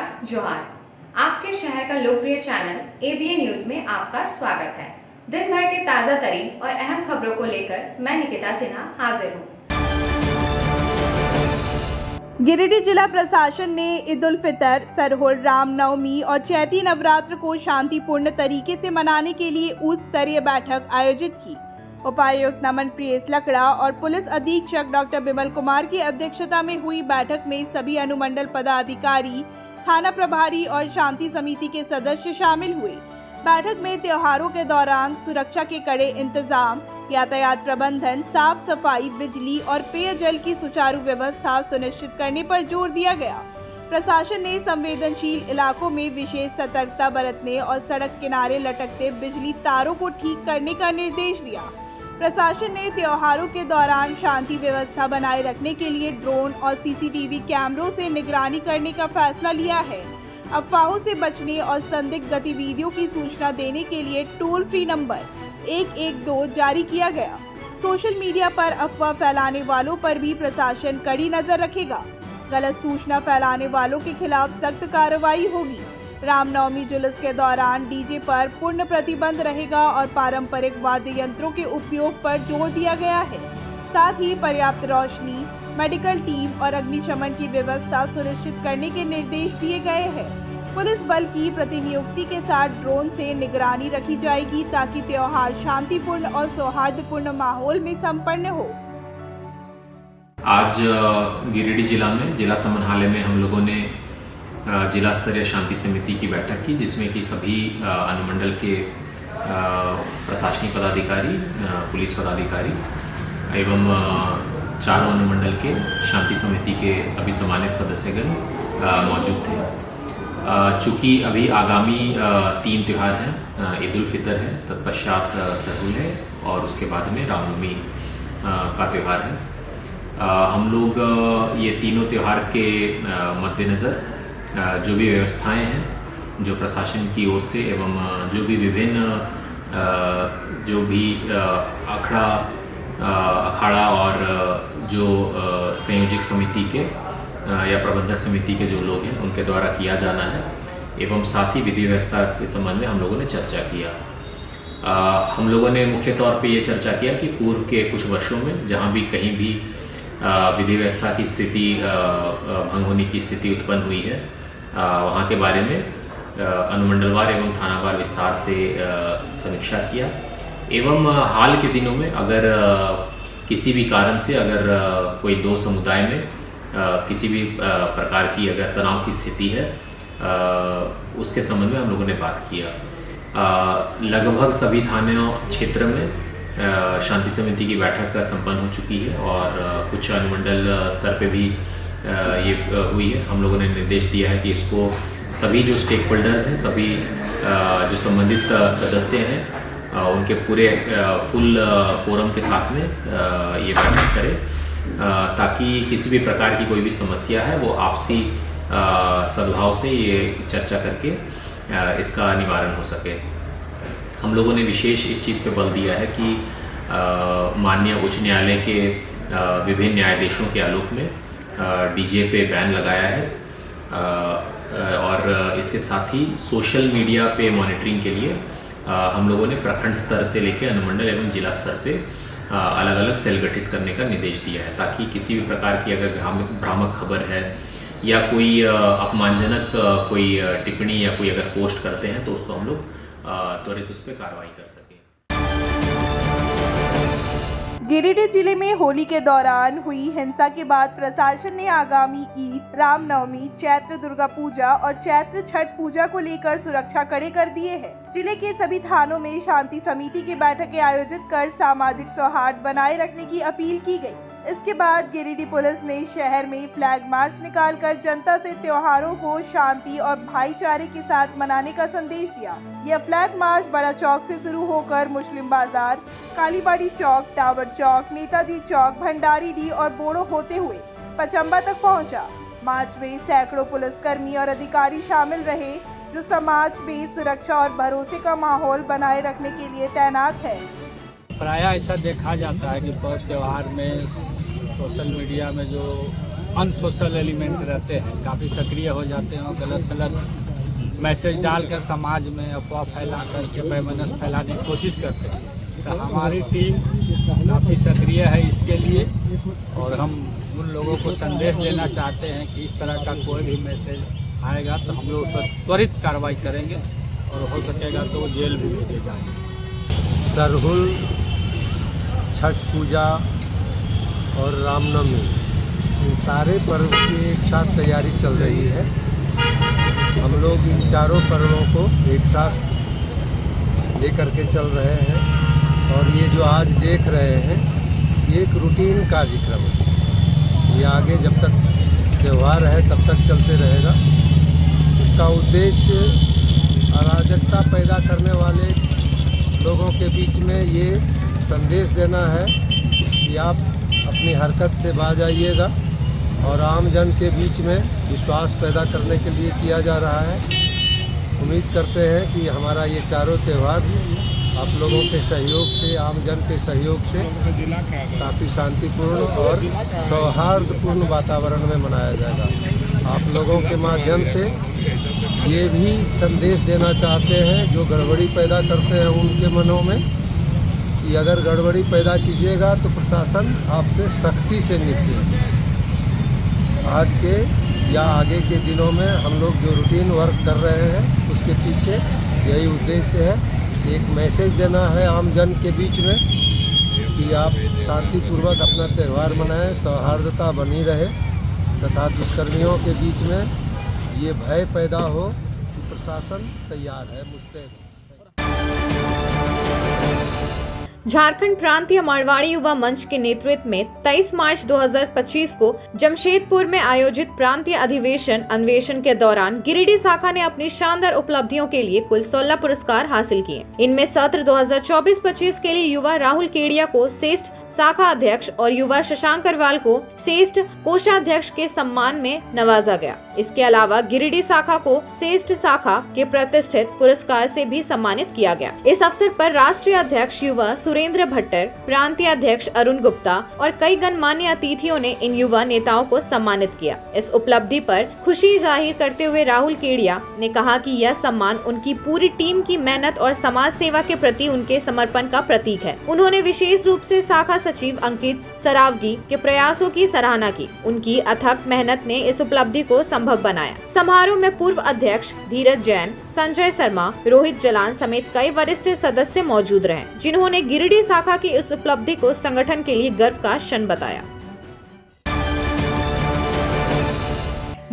नमस्कार, जोहार। आपके शहर का लोकप्रिय चैनल एबीएन न्यूज में आपका स्वागत है। दिन भर के ताजा तरीन और अहम खबरों को लेकर मैं निकिता सिन्हा हाजिर हूँ। गिरिडीह जिला प्रशासन ने ईद उल फितर, सरहुल, रामनवमी और चैती नवरात्र को शांतिपूर्ण तरीके से मनाने के लिए उच्च स्तरीय बैठक आयोजित की। उपायुक्त नमन प्रियेश लकड़ा और पुलिस अधीक्षक डॉक्टर बिमल कुमार की अध्यक्षता में हुई बैठक में सभी अनुमंडल पदाधिकारी, थाना प्रभारी और शांति समिति के सदस्य शामिल हुए। बैठक में त्योहारों के दौरान सुरक्षा के कड़े इंतजाम, यातायात प्रबंधन, साफ सफाई, बिजली और पेयजल की सुचारू व्यवस्था सुनिश्चित करने पर जोर दिया गया। प्रशासन ने संवेदनशील इलाकों में विशेष सतर्कता बरतने और सड़क किनारे लटकते बिजली तारों को ठीक करने का निर्देश दिया। प्रशासन ने त्योहारों के दौरान शांति व्यवस्था बनाए रखने के लिए ड्रोन और सीसीटीवी कैमरों से निगरानी करने का फैसला लिया है। अफवाहों से बचने और संदिग्ध गतिविधियों की सूचना देने के लिए टोल फ्री नंबर 112 जारी किया गया। सोशल मीडिया पर अफवाह फैलाने वालों पर भी प्रशासन कड़ी नजर रखेगा। गलत सूचना फैलाने वालों के खिलाफ सख्त कार्रवाई होगी। रामनवमी जुलूस के दौरान डीजे पर पूर्ण प्रतिबंध रहेगा और पारंपरिक वाद्य यंत्रों के उपयोग पर जोर दिया गया है। साथ ही पर्याप्त रोशनी, मेडिकल टीम और अग्निशमन की व्यवस्था सुनिश्चित करने के निर्देश दिए गए हैं। पुलिस बल की प्रतिनियुक्ति के साथ ड्रोन से निगरानी रखी जाएगी ताकि त्योहार शांतिपूर्ण और सौहार्दपूर्ण माहौल में संपन्न हो। आज गिरिडीह जिला में जिला समाहरणालय में हम लोगों ने जिला स्तरीय शांति समिति की बैठक की, जिसमें कि सभी अनुमंडल के प्रशासनिक पदाधिकारी, पुलिस पदाधिकारी एवं चारों अनुमंडल के शांति समिति के सभी सम्मानित सदस्यगण मौजूद थे। चूँकि अभी आगामी 3 त्यौहार हैं, ईद उल फितर है, तत्पश्चात सरहुल है और उसके बाद में रामनवमी का त्यौहार है। हम लोग ये तीनों त्यौहार के मद्देनज़र जो भी व्यवस्थाएं हैं जो प्रशासन की ओर से एवं जो भी विभिन्न जो भी अखाड़ा और जो संयोजक समिति के या प्रबंधक समिति के जो लोग हैं उनके द्वारा किया जाना है एवं साथ ही विधि व्यवस्था के संबंध में हम लोगों ने चर्चा किया। हम लोगों ने मुख्य तौर पे ये चर्चा किया कि पूर्व के कुछ वर्षों में जहाँ भी कहीं भी विधि व्यवस्था की स्थिति भंग होने की स्थिति उत्पन्न हुई है, वहाँ के बारे में अनुमंडलवार एवं थानावार विस्तार से समीक्षा किया एवं हाल के दिनों में अगर किसी भी कारण से अगर कोई दो समुदाय में किसी भी प्रकार की अगर तनाव की स्थिति है, उसके संबंध में हम लोगों ने बात किया। लगभग सभी थाना क्षेत्र में शांति समिति की बैठक संपन्न हो चुकी है और कुछ अनुमंडल स्तर पे भी ये हुई है। हम लोगों ने निर्देश दिया है कि इसको सभी जो स्टेक होल्डर्स हैं, सभी जो संबंधित सदस्य हैं, उनके पूरे फुल कोरम के साथ में ये बैठक करें ताकि किसी भी प्रकार की कोई भी समस्या है वो आपसी सद्भाव से ये चर्चा करके इसका निवारण हो सके। हम लोगों ने विशेष इस चीज़ पे बल दिया है कि माननीय उच्च न्यायालय के विभिन्न न्यायाधीशों के आलोक में डीजे पे बैन लगाया है और इसके साथ ही सोशल मीडिया पे मॉनिटरिंग के लिए हम लोगों ने प्रखंड स्तर से लेकर अनुमंडल एवं जिला स्तर पे अलग अलग सेल गठित करने का निर्देश दिया है ताकि किसी भी प्रकार की अगर भ्रामक खबर है या कोई अपमानजनक कोई टिप्पणी या कोई अगर पोस्ट करते हैं तो उसको हम लोग त्वरित उस पर कार्रवाई कर सकें। गिरिडीह जिले में होली के दौरान हुई हिंसा के बाद प्रशासन ने आगामी ईद, रामनवमी, चैत्र दुर्गा पूजा और चैत्र छठ पूजा को लेकर सुरक्षा कड़े कर दिए हैं। जिले के सभी थानों में शांति समिति की बैठकें आयोजित कर सामाजिक सौहार्द बनाए रखने की अपील की गई। इसके बाद गिरिडीह पुलिस ने शहर में फ्लैग मार्च निकालकर जनता से त्योहारों को शांति और भाईचारे के साथ मनाने का संदेश दिया। यह फ्लैग मार्च बड़ा चौक से शुरू होकर मुस्लिम बाजार, कालीबाड़ी चौक, टावर चौक, नेताजी चौक, भंडारीडीह और बोड़ो होते हुए पचम्बा तक पहुंचा। मार्च में सैकड़ों पुलिसकर्मी और अधिकारी शामिल रहे जो समाज में सुरक्षा और भरोसे का माहौल बनाए रखने के लिए तैनात है। प्रायः ऐसा देखा जाता है कि पर्व त्यौहार में सोशल मीडिया में जो अनसोशल एलिमेंट रहते हैं, काफ़ी सक्रिय हो जाते हैं और गलत सलत मैसेज डालकर समाज में अफवाह फैला करके पैमानस फैलाने की कोशिश करते हैं। तो हमारी टीम काफ़ी सक्रिय है इसके लिए और हम उन लोगों को संदेश देना चाहते हैं कि इस तरह का कोई भी मैसेज आएगा तो हम लोग उस पर त्वरित कार्रवाई करेंगे और हो सकेगा तो वो जेल भी भेजे जाएंगे। सरहुल, छठ पूजा और रामनवमी, इन सारे पर्व की एक साथ तैयारी चल रही है। हम लोग इन चारों पर्वों को एक साथ लेकर के चल रहे हैं और ये जो आज देख रहे हैं ये एक रूटीन कार्यक्रम है। ये आगे जब तक त्यौहार है तब तक चलते रहेगा। इसका उद्देश्य अराजकता पैदा करने वाले लोगों के बीच में ये संदेश देना है कि आप अपनी हरकत से बाज आइएगा और आम जन के बीच में विश्वास पैदा करने के लिए किया जा रहा है। उम्मीद करते हैं कि हमारा ये चारों त्यौहार आप लोगों के सहयोग से, आम जन के सहयोग से काफ़ी शांतिपूर्ण और सौहार्दपूर्ण वातावरण में मनाया जाएगा। आप लोगों के माध्यम से ये भी संदेश देना चाहते हैं जो गड़बड़ी पैदा करते हैं उनके मनों में कि अगर गड़बड़ी पैदा कीजिएगा तो प्रशासन आपसे सख्ती से निपटेगा। आज के या आगे के दिनों में हम लोग जो रूटीन वर्क कर रहे हैं उसके पीछे यही उद्देश्य है। एक मैसेज देना है आम जन के बीच में कि आप शांतिपूर्वक अपना त्यौहार मनाएं, सौहार्दता बनी रहे तथा दुष्कर्मियों के बीच में ये भय पैदा हो कि प्रशासन तैयार है, मुस्तैद है। झारखंड प्रांतीय मारवाड़ी युवा मंच के नेतृत्व में 23 मार्च 2025 को जमशेदपुर में आयोजित प्रांतीय अधिवेशन अन्वेषण के दौरान गिरिडीह शाखा ने अपनी शानदार उपलब्धियों के लिए कुल 16 पुरस्कार हासिल किए। इनमें सत्र 2024-25 के लिए युवा राहुल केडिया को श्रेष्ठ शाखा अध्यक्ष और युवा शशांक करवाल को श्रेष्ठ कोषाध्यक्ष के सम्मान में नवाजा गया। इसके अलावा गिरिडीह शाखा को श्रेष्ठ शाखा के प्रतिष्ठित पुरस्कार से भी सम्मानित किया गया। इस अवसर पर राष्ट्रीय अध्यक्ष युवा सुरेंद्र भट्टर, प्रांतीय अध्यक्ष अरुण गुप्ता और कई गणमान्य अतिथियों ने इन युवा नेताओं को सम्मानित किया। इस उपलब्धि पर खुशी जाहिर करते हुए राहुल केडिया ने कहा कि यह सम्मान उनकी पूरी टीम की मेहनत और समाज सेवा के प्रति उनके समर्पण का प्रतीक है। उन्होंने विशेष रूप से शाखा सचिव अंकित सरावगी के प्रयासों की सराहना की। उनकी अथक मेहनत ने इस उपलब्धि को संभव बनाया। समारोह में पूर्व अध्यक्ष धीरज जैन, संजय शर्मा, रोहित जलान समेत कई वरिष्ठ सदस्य मौजूद रहे, जिन्होंने गिरिडीह शाखा की इस उपलब्धि को संगठन के लिए गर्व का क्षण बताया।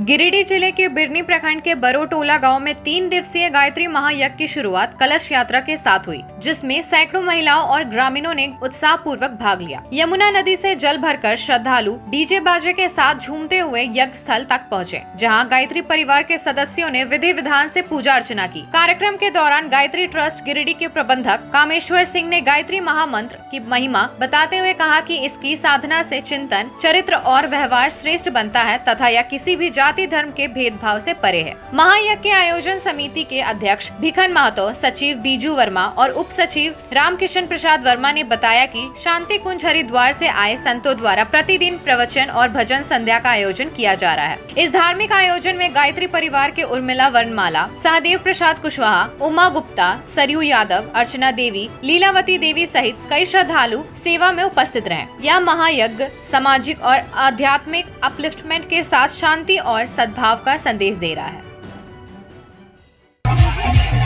गिरिडीह जिले के बिरनी प्रखंड के बरोटोला गांव में 3 दिवसीय गायत्री महायज्ञ की शुरुआत कलश यात्रा के साथ हुई, जिसमें सैकड़ों महिलाओं और ग्रामीणों ने उत्साह पूर्वक भाग लिया। यमुना नदी से जल भरकर श्रद्धालु डीजे बाजे के साथ झूमते हुए यज्ञ स्थल तक पहुँचे, जहाँ गायत्री परिवार के सदस्यों ने विधि विधान से पूजा अर्चना की। कार्यक्रम के दौरान गायत्री ट्रस्ट गिरिडीह के प्रबंधक कामेश्वर सिंह ने गायत्री महामंत्र की महिमा बताते हुए कहा कि इसकी साधना से चिंतन, चरित्र और व्यवहार श्रेष्ठ बनता है तथा यह किसी भी जाति धर्म के भेदभाव से परे है। महायज्ञ के आयोजन समिति के अध्यक्ष भिखन महतो, सचिव बीजू वर्मा और उप सचिव रामकिशन प्रसाद वर्मा ने बताया कि शांति कुंज हरिद्वार से आए संतों द्वारा प्रतिदिन प्रवचन और भजन संध्या का आयोजन किया जा रहा है। इस धार्मिक आयोजन में गायत्री परिवार के उर्मिला वर्णमाला, सहदेव प्रसाद कुशवाहा, उमा गुप्ता, सरयू यादव, अर्चना देवी, लीलावती देवी सहित कई श्रद्धालु सेवा में उपस्थित रहे। यह महायज्ञ सामाजिक और आध्यात्मिक अपलिफ्टमेंट के साथ शांति और सद्भाव का संदेश दे रहा है।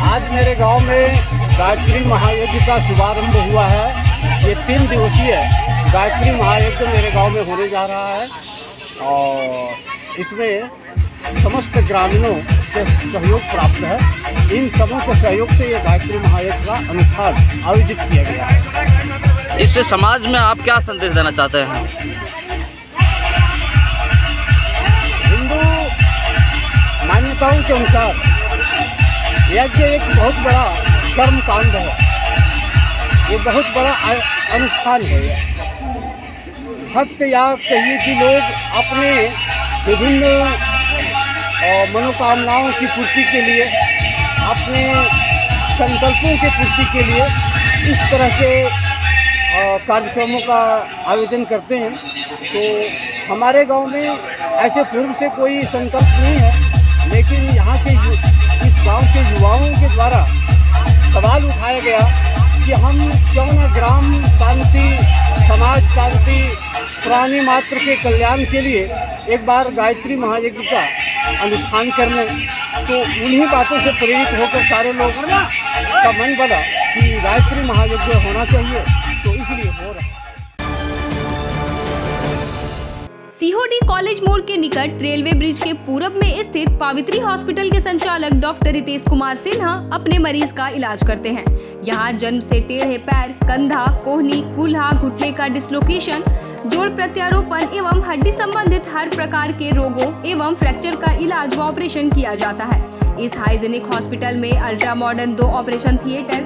आज मेरे गांव में गायत्री महायज्ञ का शुभारंभ हुआ है। ये 3 दिवसीय गायत्री महायज्ञ मेरे गांव में होने जा रहा है और इसमें समस्त ग्रामीणों के सहयोग प्राप्त है। इन सबों के सहयोग से ये गायत्री महायज्ञ का अनुष्ठान आयोजित किया गया है। इससे समाज में आप क्या संदेश देना चाहते हैं? हिंदू मान्यताओं के अनुसार यज्ञ एक बहुत बड़ा कर्म कांड है, ये बहुत बड़ा अनुष्ठान है। भक्त या कहिए कि लोग अपने विभिन्न मनोकामनाओं की पूर्ति के लिए, अपने संकल्पों की पूर्ति के लिए इस तरह के कार्यक्रमों का आयोजन करते हैं। तो हमारे गांव में ऐसे पूर्व से कोई संकल्प नहीं है, लेकिन यहाँ के इस गांव के युवाओं के द्वारा सवाल उठाया गया कि हम क्यों न ग्राम शांति, समाज शांति, प्राणी मात्र के कल्याण के लिए एक बार गायत्री महायज्ञ का अनुष्ठान कर लें। तो उन्हीं बातों से प्रेरित होकर सारे लोगों का मन बना कि गायत्री महायज्ञ होना चाहिए, तो इसलिए हो रहा है। सीहोडी कॉलेज मोड़ के निकट रेलवे ब्रिज के पूरब में स्थित पावित्री हॉस्पिटल के संचालक डॉक्टर रितेश कुमार सिन्हा अपने मरीज का इलाज करते हैं। यहाँ जन्म से टेढ़े पैर, कंधा, कोहनी, कूल्हा, घुटने का डिसलोकेशन, जोड़ प्रत्यारोपण एवं हड्डी संबंधित हर प्रकार के रोगों एवं फ्रैक्चर का इलाज व ऑपरेशन किया जाता है। इस हाइजेनिक हॉस्पिटल में ultra modern 2 operation theatre,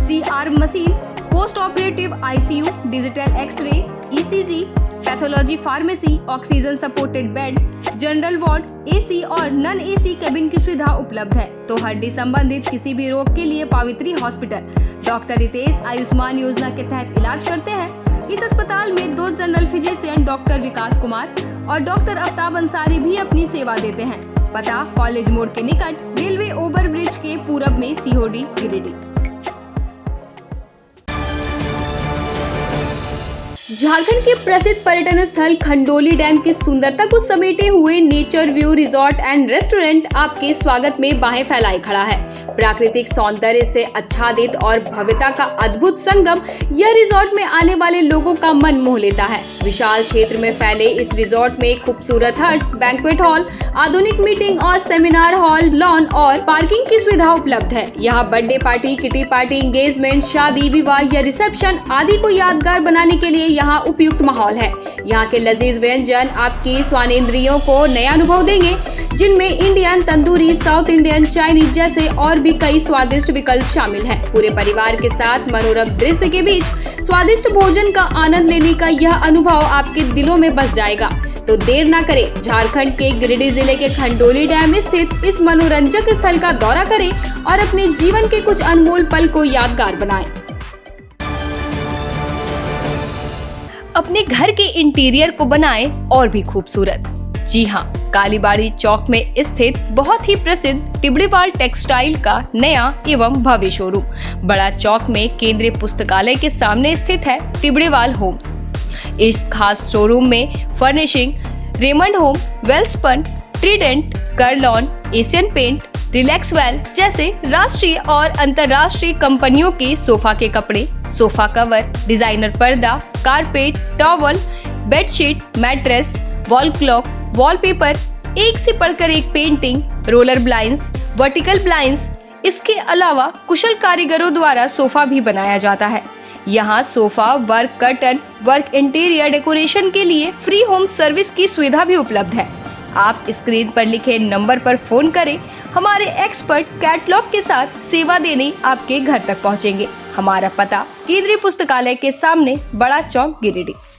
CR machine, post operative ICU, digital x ray, ECG, pathology pharmacy, oxygen supported bed, general ward, AC और नॉन AC केबिन की सुविधा उपलब्ध है। तो हड्डी संबंधित किसी भी रोग के लिए पावित्री हॉस्पिटल डॉक्टर रितेश आयुष्मान योजना के तहत इलाज करते हैं। इस अस्पताल में 2 जनरल फिजिशियन डॉक्टर विकास कुमार और डॉक्टर आफ्ताब अंसारी भी अपनी सेवा देते हैं। पता कॉलेज मोड़ के निकट रेलवे ओवर ब्रिज के पूरब में, सीहोडी, गिरिडीह। झारखंड के प्रसिद्ध पर्यटन स्थल खंडोली डैम की सुंदरता को समेटे हुए nature view resort and restaurant आपके स्वागत में बाहें फैलाए खड़ा है। प्राकृतिक सौंदर्य से आच्छादित और भव्यता का अद्भुत संगम यह रिजॉर्ट में आने वाले लोगों का मन मोह लेता है। विशाल क्षेत्र में फैले इस रिजॉर्ट में खूबसूरत हट्स, बैंक्वेट हॉल, आधुनिक मीटिंग और सेमिनार हॉल, लॉन और पार्किंग की सुविधा उपलब्ध है। यहाँ birthday party, kitty party, engagement, शादी, विवाह या रिसेप्शन आदि को यादगार बनाने के लिए यहाँ उपयुक्त माहौल है। यहाँ के लजीज व्यंजन आपकी स्वानेंद्रियों को नया अनुभव देंगे, जिनमें Indian, tandoori, south Indian, Chinese जैसे और भी कई स्वादिष्ट विकल्प शामिल हैं। पूरे परिवार के साथ मनोरम दृश्य के बीच स्वादिष्ट भोजन का आनंद लेने का यह अनुभव आपके दिलों में बस जाएगा। तो देर ना करें, झारखंड के गिरिडीह जिले के खंडोली डैम स्थित इस मनोरंजक स्थल का दौरा करें और अपने जीवन के कुछ अनमोल पल को यादगार बनाएं। अपने घर के इंटीरियर को बनाएं और भी खूबसूरत। जी हाँ, कालीबाड़ी चौक में स्थित बहुत ही प्रसिद्ध टिबड़ीवाल टेक्सटाइल का नया एवं भव्य शोरूम बड़ा चौक में केंद्रीय पुस्तकालय के सामने स्थित है टिबड़ीवाल होम्स। इस खास शोरूम में furnishing, Raymond home, Welspun, Trident, Kurlon, Asian paint, Relaxwell जैसे राष्ट्रीय और अंतर्राष्ट्रीय कंपनियों के सोफा के कपड़े, सोफा कवर, डिजाइनर पर्दा, carpet, towel, bedsheet, mattress, wall clock, wallpaper, एक से बढ़कर एक painting, roller blinds, vertical blinds, इसके अलावा कुशल कारीगरों द्वारा सोफा भी बनाया जाता है। यहाँ sofa work, curtain work, interior decoration के लिए फ्री होम सर्विस की सुविधा भी उपलब्ध है। आप स्क्रीन पर लिखे नंबर पर फोन करें, हमारे एक्सपर्ट कैटलॉग के साथ सेवा देने आपके घर तक पहुँचेंगे। हमारा पता केंद्रीय पुस्तकालय के सामने, बड़ा चौक, गिरिडीह।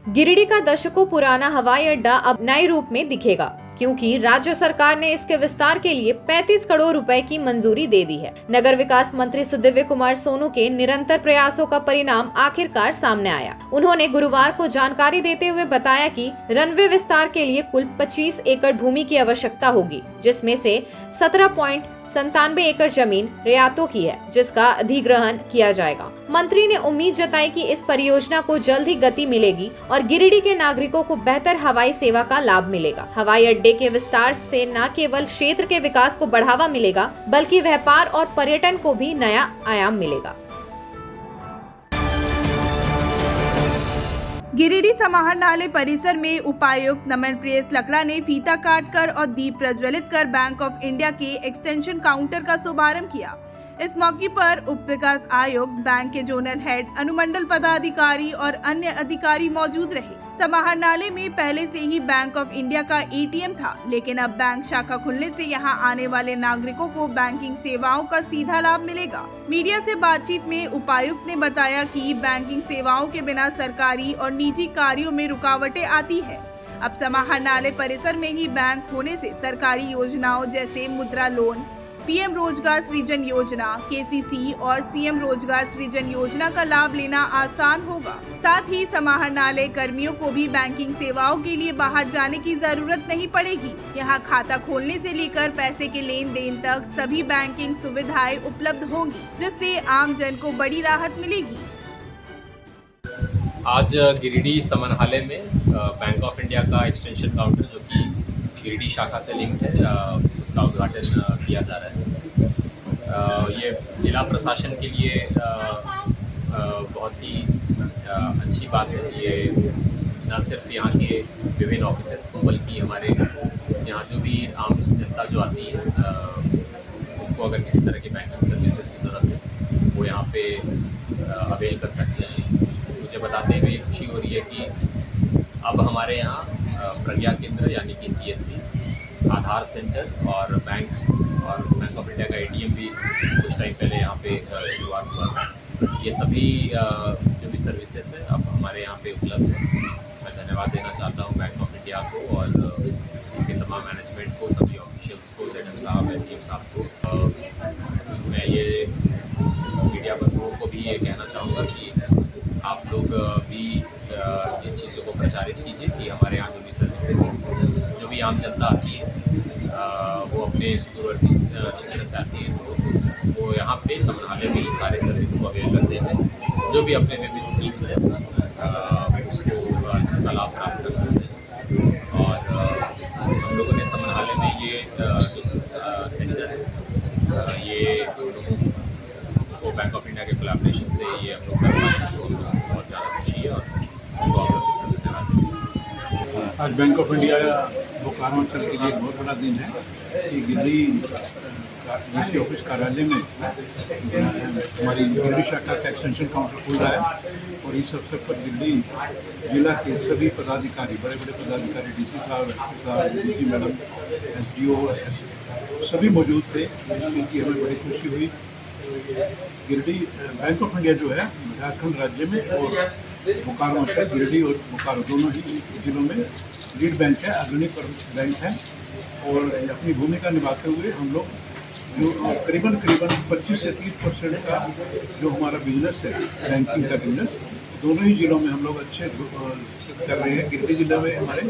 गिरिडीह का दशकों पुराना हवाई अड्डा अब नए रूप में दिखेगा, क्योंकि राज्य सरकार ने इसके विस्तार के लिए 35 करोड़ रुपए की मंजूरी दे दी है। नगर विकास मंत्री सुदिव्य कुमार सोनू के निरंतर प्रयासों का परिणाम आखिरकार सामने आया। उन्होंने गुरुवार को जानकारी देते हुए बताया कि रनवे विस्तार के लिए कुल 25 एकड़ भूमि की आवश्यकता होगी, जिसमें से 17.97 एकड़ जमीन रियातों की है, जिसका अधिग्रहण किया जाएगा। मंत्री ने उम्मीद जताई कि इस परियोजना को जल्द ही गति मिलेगी और गिरिडीह के नागरिकों को बेहतर हवाई सेवा का लाभ मिलेगा। हवाई अड्डे के विस्तार से न केवल क्षेत्र के विकास को बढ़ावा मिलेगा, बल्कि व्यापार और पर्यटन को भी नया आयाम मिलेगा। गिरिडीह समाहरणालय परिसर में उपायुक्त नमन प्रियस लकड़ा ने फीता काटकर और दीप प्रज्वलित कर बैंक ऑफ इंडिया के एक्सटेंशन काउंटर का शुभारंभ किया। इस मौके पर उप विकास आयुक्त, बैंक के जोनल हेड, अनुमंडल पदाधिकारी और अन्य अधिकारी मौजूद रहे। समाहरणालय में पहले से ही बैंक ऑफ इंडिया का ATM था, लेकिन अब बैंक शाखा खुलने से यहां आने वाले नागरिकों को बैंकिंग सेवाओं का सीधा लाभ मिलेगा। मीडिया से बातचीत में उपायुक्त ने बताया कि बैंकिंग सेवाओं के बिना सरकारी और निजी कार्यों में रुकावटें आती है। अब समाहरणालय परिसर में ही बैंक होने से सरकारी योजनाओं जैसे मुद्रा लोन, पीएम रोजगार सृजन योजना, केसीसी और सीएम रोजगार सृजन योजना का लाभ लेना आसान होगा। साथ ही समाहरणालय कर्मियों को भी बैंकिंग सेवाओं के लिए बाहर जाने की जरूरत नहीं पड़ेगी। यहाँ खाता खोलने से लेकर पैसे के लेन देन तक सभी बैंकिंग सुविधाएं उपलब्ध होंगी, जिससे आम जन को बड़ी राहत मिलेगी। आज गिरिडीह समाहरणालय में बैंक ऑफ इंडिया का एक्सटेंशन काउंटर, जो कि गिरिडीह शाखा से लिंक्ड है, उसका उद्घाटन किया जा रहा है। ये जिला प्रशासन के लिए बहुत ही अच्छी बात है। ये न सिर्फ यहाँ के विभिन्न ऑफिसेस को, बल्कि हमारे यहाँ जो भी आम जनता जो आती है, उनको अगर किसी तरह की बैंकिंग सर्विसेज की ज़रूरत है वो यहाँ पे अवेल कर सकते हैं। मुझे बताते हुए खुशी हो रही है कि अब हमारे यहाँ प्रज्ञा केंद्र यानी कि CSC, आधार सेंटर और बैंक ऑफ इंडिया का ATM भी कुछ टाइम पहले यहाँ पे शुरुआत हुआ था। ये सभी जो भी सर्विसेज है अब हमारे यहाँ पे उपलब्ध है। मैं धन्यवाद देना चाहता हूँ बैंक ऑफ इंडिया को और इनके तमाम मैनेजमेंट को, सभी ऑफिशियल्स को, ZM साहब, ATM साहब को। मैं ये मीडिया बंधुओं को भी ये कहना चाहूँगा कि आप लोग भी इस चीज़ों को प्रचारित कीजिए कि हमारे यहाँ जो भी सर्विसेज हैं, जो भी आम जनता आती है, वो अपने सुदूरवर्ती क्षेत्र से आती है, तो वो यहाँ पे समाहरणालय में ही सारे सर्विस को अवेल करते हैं। जो भी अपने विभिन्न स्कीम्स हैं उसका लाभ प्राप्त कर सकते हैं। और हम लोगों ने समाहरणालय में ये जो सेंटर है, ये हम लोगों को बैंक ऑफ इंडिया के कोलैबोरेशन से ये हम लोग कर पाए, तो बहुत ज़्यादा खुशी है और उनको आप लोग फिर से धन्यवाद। आज बैंक ऑफ इंडिया बोकारो के लिए एक बहुत बड़ा दिन है कि गिरिडीह डीसी ऑफिस कार्यालय में हमारी गिरिडीह शाखा का एक्सटेंशन काउंटर खुल रहा है। और इस अवसर पर गिरिडीह जिला के सभी पदाधिकारी, बड़े बड़े पदाधिकारी, DC साहब, SP साहब, DC मैडम, SDO, सभी मौजूद थे, जिनकी हमें बड़ी खुशी हुई। गिरिडीह बैंक ऑफ इंडिया जो है झारखंड राज्य में और बोकारो से, गिरिडीह और बोकारो दोनों ही जिलों में लीड बैंक है, अग्रणी बैंक है। और अपनी भूमिका निभाते हुए हम लोग जो करीबन 25 से 30% का जो हमारा बिजनेस है, बैंकिंग का बिजनेस, दोनों ही जिलों में हम लोग अच्छे कर रहे हैं। गिरिडीह जिले में हमारे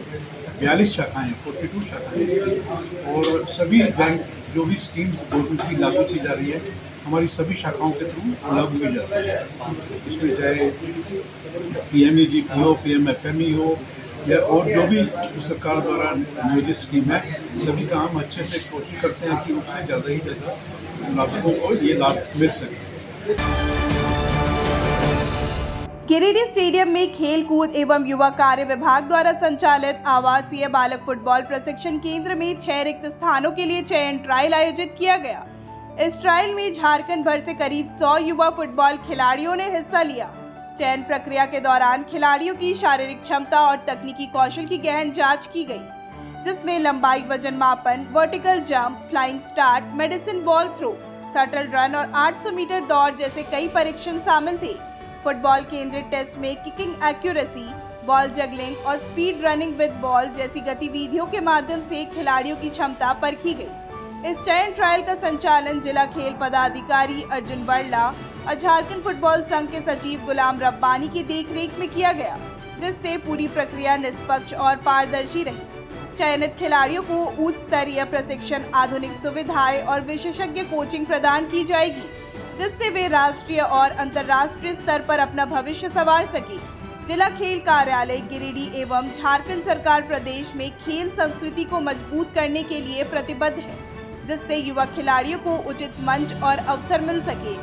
42 शाखाएँ हैं, 42 शाखाएँ हैं। और सभी बैंक जो भी स्कीम गवर्नमेंट की लागू की जा रही है, हमारी सभी शाखाओं के थ्रू लागू की जाती है। इसमें चाहे PMEGP हो, PMFME हो, या और जो भी सरकार द्वारा नियोजित स्कीम है, सभी का हम अच्छे से कोशिश करते हैं कि उससे ज़्यादा ही ज़्यादा लाभुकों को ये लाभ मिल सके। गिरिडीह स्टेडियम में खेल कूद एवं युवा कार्य विभाग द्वारा संचालित आवासीय बालक फुटबॉल प्रशिक्षण केंद्र में 6 रिक्त स्थानों के लिए चयन ट्रायल आयोजित किया गया। इस ट्रायल में झारखंड भर से करीब 100 युवा फुटबॉल खिलाड़ियों ने हिस्सा लिया। चयन प्रक्रिया के दौरान खिलाड़ियों की शारीरिक क्षमता और तकनीकी कौशल की गहन जांच की गई, जिसमें लंबाई, वजन मापन, vertical jump, flying start, medicine ball throw, shuttle run और 800 मीटर दौड़ जैसे कई परीक्षण शामिल थे। फुटबॉल केंद्रित टेस्ट में किकिंग एक्यूरेसी, बॉल जगलिंग और स्पीड रनिंग विद बॉल जैसी गतिविधियों के माध्यम से खिलाड़ियों की क्षमता परखी गई। इस चयन ट्रायल का संचालन जिला खेल पदाधिकारी अर्जुन बरला और झारखंड फुटबॉल संघ के सचिव गुलाम रब्बानी की देखरेख में किया गया, जिससे पूरी प्रक्रिया निष्पक्ष और पारदर्शी रही। चयनित खिलाड़ियों को उच्च स्तरीय प्रशिक्षण, आधुनिक सुविधाएं और विशेषज्ञ कोचिंग प्रदान की जाएगी, जिससे वे राष्ट्रीय और अंतर्राष्ट्रीय स्तर पर अपना भविष्य संवार सके। जिला खेल कार्यालय गिरिडीह एवं झारखंड सरकार प्रदेश में खेल संस्कृति को मजबूत करने के लिए प्रतिबद्ध है, जिससे युवा खिलाड़ियों को उचित मंच और अवसर मिल सके।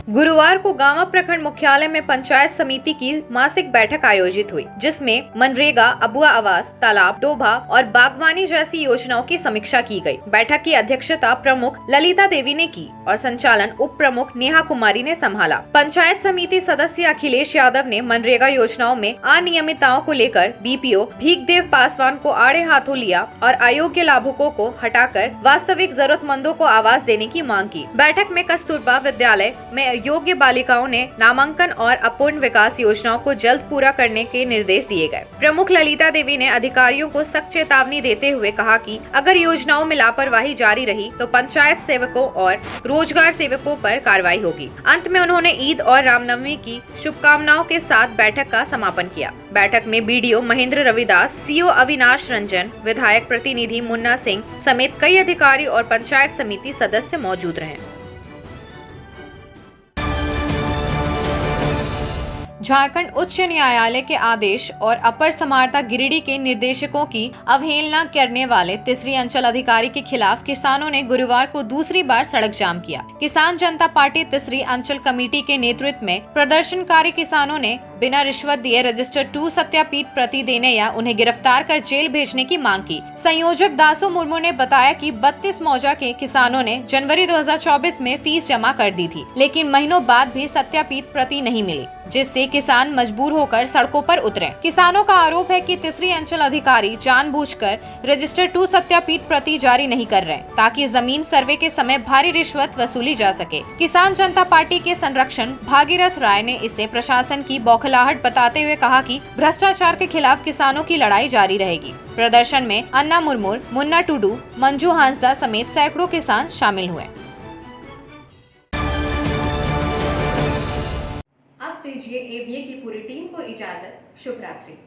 गुरुवार को गांवा प्रखंड मुख्यालय में पंचायत समिति की मासिक बैठक आयोजित हुई, जिसमें मनरेगा, अबुआ आवास, तालाब, डोभा और बागवानी जैसी योजनाओं की समीक्षा की गई। बैठक की अध्यक्षता प्रमुख ललिता देवी ने की और संचालन उप प्रमुख नेहा कुमारी ने संभाला। पंचायत समिति सदस्य अखिलेश यादव ने मनरेगा योजनाओं में अनियमितताओं को लेकर BPO भीखदेव पासवान को आड़े हाथों लिया और अयोग्य लाभुकों को हटाकर वास्तविक जरूरतमंदों को आवास देने की मांग की। बैठक में कस्तूरबा विद्यालय में योग्य बालिकाओं ने नामांकन और अपूर्ण विकास योजनाओं को जल्द पूरा करने के निर्देश दिए गए। प्रमुख ललिता देवी ने अधिकारियों को सख्त चेतावनी देते हुए कहा कि अगर योजनाओं में लापरवाही जारी रही तो पंचायत सेवकों और रोजगार सेवकों पर कार्रवाई होगी। अंत में उन्होंने ईद और रामनवमी की शुभकामनाओं के साथ बैठक का समापन किया। बैठक में बीडीओ महेंद्र रविदास, सीओ अविनाश रंजन, विधायक प्रतिनिधि मुन्ना सिंह समेत कई अधिकारी और पंचायत समिति सदस्य मौजूद रहे। झारखंड उच्च न्यायालय के आदेश और अपर समाहर्ता गिरिडीह के निर्देशकों की अवहेलना करने वाले तीसरी अंचल अधिकारी के खिलाफ किसानों ने गुरुवार को दूसरी बार सड़क जाम किया। किसान जनता पार्टी तीसरी अंचल कमेटी के नेतृत्व में प्रदर्शनकारी किसानों ने बिना रिश्वत दिए रजिस्टर 2 सत्यापित प्रति देने या उन्हें गिरफ्तार कर जेल भेजने की मांग की। संयोजक दासो मुर्मू ने बताया कि 32 मौजा के किसानों ने जनवरी 2024 में फीस जमा कर दी थी, लेकिन महीनों बाद भी सत्यापित प्रति नहीं मिली, जिससे किसान मजबूर होकर सड़कों पर उतरे। किसानों का आरोप है कि तीसरी अंचल अधिकारी जानबूझकर रजिस्टर 2 सत्यापित प्रति जारी नहीं कर रहे ताकि जमीन सर्वे के समय भारी रिश्वत वसूली जा सके। किसान जनता पार्टी के संरक्षण भागीरथ राय ने इसे प्रशासन की बौखलाहट बताते हुए कहा कि भ्रष्टाचार के खिलाफ किसानों की लड़ाई जारी रहेगी। प्रदर्शन में अन्ना मुर्मूर, मुन्ना टुडू, मंजू हांसदा समेत सैकड़ों किसान शामिल हुए। अब दीजिए एबीए की पूरी टीम को इजाजत। शुभ रात्रि।